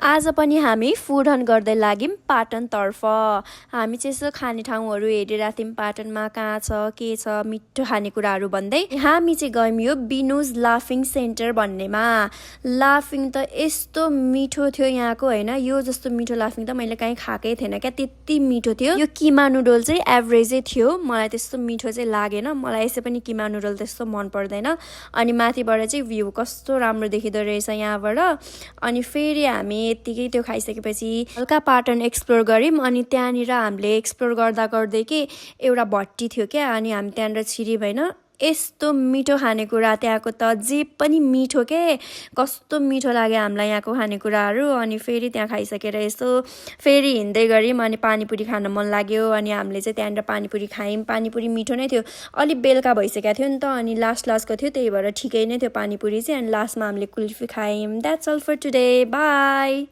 आज पनि हामी फुड हन्ट गर्दै लाग्यौँ पाटनतर्फ। हामी चाहिँ यसो खाने ठाउँहरू हेरिरहेको थियौँ पाटनमा कहाँ छ के छ मिठो खानेकुराहरू भन्दै। हामी चाहिँ गयौँ यो बिनुज लाफिङ सेन्टर भन्नेमा। लाफिङ त यस्तो मिठो थियो यहाँको, होइन यो जस्तो मिठो लाफिङ त मैले कहीँ खाएकै थिएन क्या, त्यति मिठो थियो। यो किमा नुडल चाहिँ एभरेजै थियो, मलाई त्यस्तो मिठो चाहिँ लागेन। मलाई यसै पनि किमा नुडल त्यस्तो मन पर्दैन। अनि माथिबाट चाहिँ भ्यू कस्तो राम्रो देखिँदो रहेछ यहाँबाट। अनि फेरि हामी यतिकै त्यो खाइसकेपछि हल्का पाटन एक्सप्लोर गऱ्यौँ। अनि त्यहाँनिर हामीले एक्सप्लोर गर्दा गर्दै के एउटा भट्टी थियो क्या, अनि हामी त्यहाँनिर छिर्यौँ होइन। यस्तो मिठो खानेकुरा त्यहाँको त जे पनि मिठो के, कस्तो मिठो लाग्यो हामीलाई यहाँको खानेकुराहरू। अनि फेरि त्यहाँ खाइसकेर यसो फेरि हिँड्दै गऱ्यौँ। अनि पानीपुरी खान मन लाग्यो, अनि हामीले चाहिँ त्यहाँनिर पानीपुरी खायौँ। पानीपुरी मिठो नै थियो, अलिक बेलुका भइसकेको थियो नि त, अनि लास्टको थियो, त्यही भएर ठिकै नै थियो पानीपुरी चाहिँ। अनि लास्टमा हामीले कुल्फी खायौँ। That's all for today, by.